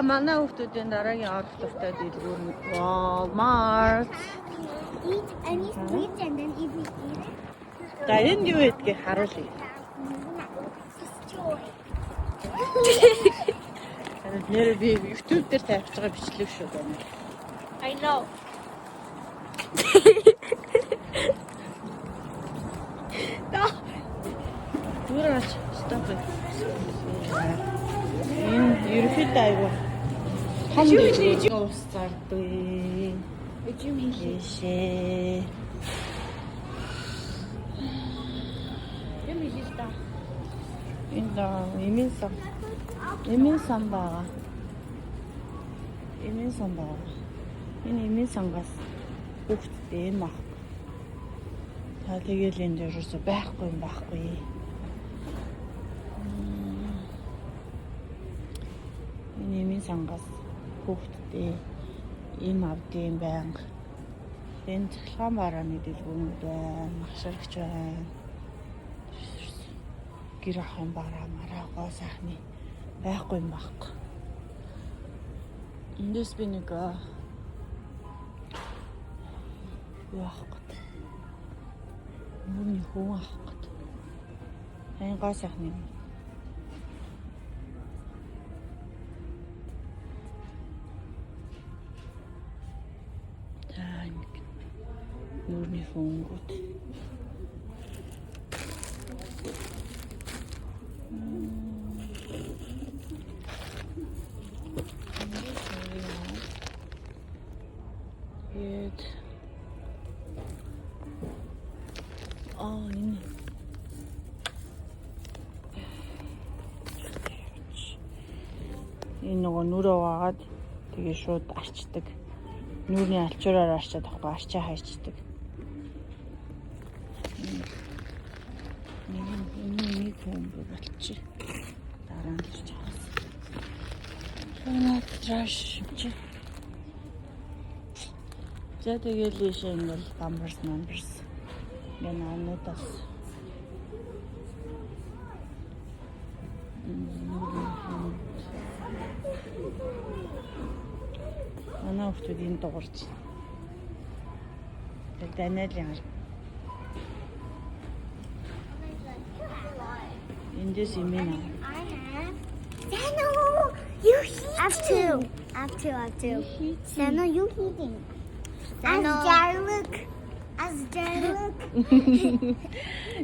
манай хүүхдүүдийн дараагийн орох дуртай дэлгүүр нь Walmart. Eat any sweets and then if we eat it. За энэ юу гэдгийг харуулъя. Joy. Нэр би YouTube дээр тавьж байгаа бичлэг шүү дээ. I know. Түрэж стоп. Энэ ерөөхдөө айгүй. Том гэж уус зардгүй. Өчим Ишээ. юм хийж та. Энэ эмийн сан байгаа. Эмийн сан байгаа. Энэ эмийн сангаас хүүхдтэй энэ мах. Та тэгэл энэ дээрээс байхгүй юм байхгүй. Энэ эмийн сангаас хүүхдтэй ийм авдсан байнга. Энэ цахилгаан барааны дэлгүүрүүд байна, махширагч байна. Гэр ахын бараа мараа гоо сайхны байхгүй юм байхгүй. Эндээс би нэг яах гээд. Мөн хүн авах гээд. Энэ гоо сайхны. Нүрний фонгууд. Энэ нөгөө нүрөө ваагаад тэгээ шууд арчдаг. Нүрний алчуураар арчаад авахгүй арчаа хайчдаг. Нэг юм болчих. Дараа нь ч чаас. Танаа траш чи. За тэгэл ийшээ ингээл numbers. Гэнэ ануудас. Манай хүүхдүүд энэ дуурч. Тэгэл данаал юм. Эндээс имэн. I have. Dano, you heating. I have two. Dano, you heating. Dano. As Jarlook.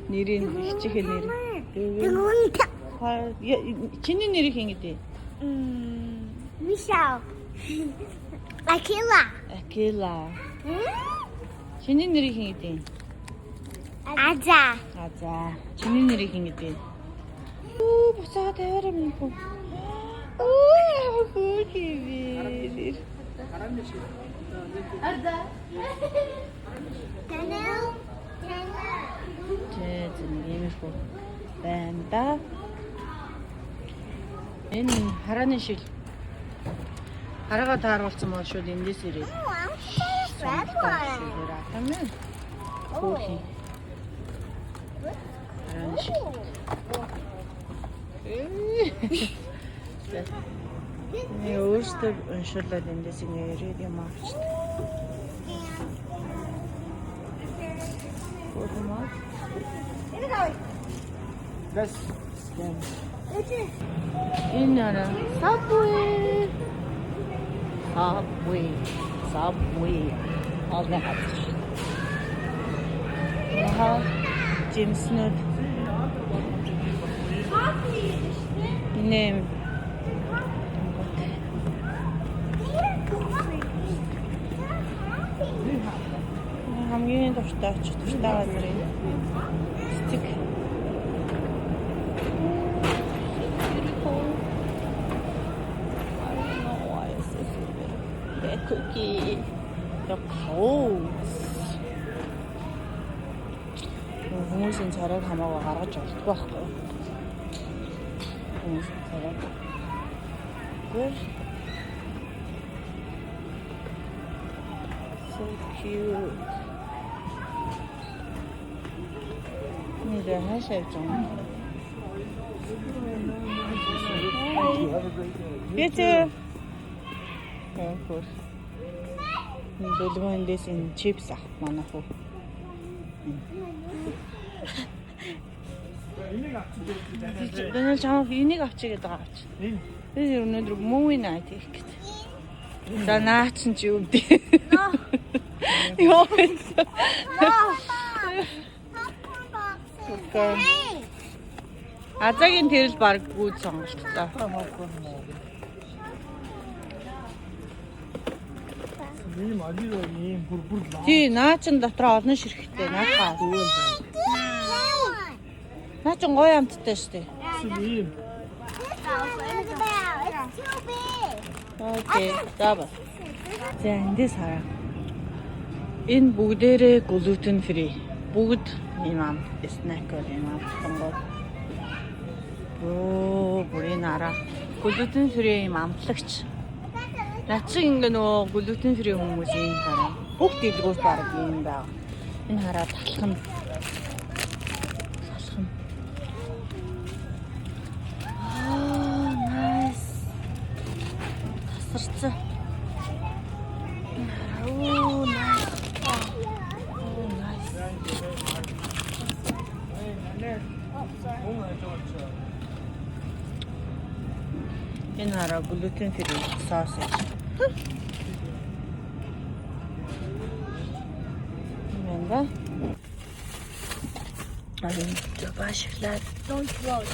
Нэрийн хичээхэ нэр. Чиний нэрийг хин гэдэг? Michelle. Akila. Чиний нэрийг хин гэдэг? Aza. Чиний нэрийг хин гэдэг? Буцаад тавиараа минь хөө. Хөөе. Arda. Dano. Иймэрхүү байна да. Энэ харааны шил. Хараагаа тааруулсан бол шууд эндээс ирээд. Red one. Тамаа. Хөөе. Харааны шил. Нэг өөртөө уншуулаад эндээс ирээд юм авчдаг. Энэ нэр Subway. All that. Джимснүүд. Нэм. Хамгийн дуртай газрын стик. Cookie. The clothes. Хүмүүсийн царайг хамаагаа гаргаж олддог байхгүй. Хүмүүсийн царайг. Good. So cute. Нэр хашаа явж байгаа. Thank you. Have a great day. You too. Хөөе. Дэлгүүндээс энэ чипс авах манай хүү. Даниэл чамд энийг авчиг гэдэг байгаа ч. Би өнөөдөр movie night хийх гэж. За наа чин чи юу бэ? Йоо. Азагийн тэрэл баг гүйд сонголттой. ийм алиро ийм бүр лаа. Тий, наа чин дотроо олон ширхтээ наахаа. Наа чин гоё амттай штэ. Ийм It's too big. Окей, давай. За эндээс хараа. Энэ бүгдээрээ gluten free. Бүгд ийм ам снэк бол ийм амтсан гоо. Оо, бүрийн араа. Gluten free ийм амтлагч. Наад шиг ингээ нөгөө gluten free хүмүүс ийм хараа. Бүх дэлгүүр баг ийм байгаа. Энэ хараа талхан. Талхан. Аа, nice. Тасарсан. Оо, nice. Oh, nice. Энэ хараа gluten free sausage. Мэнда. Арын башглаад. Don't throw it.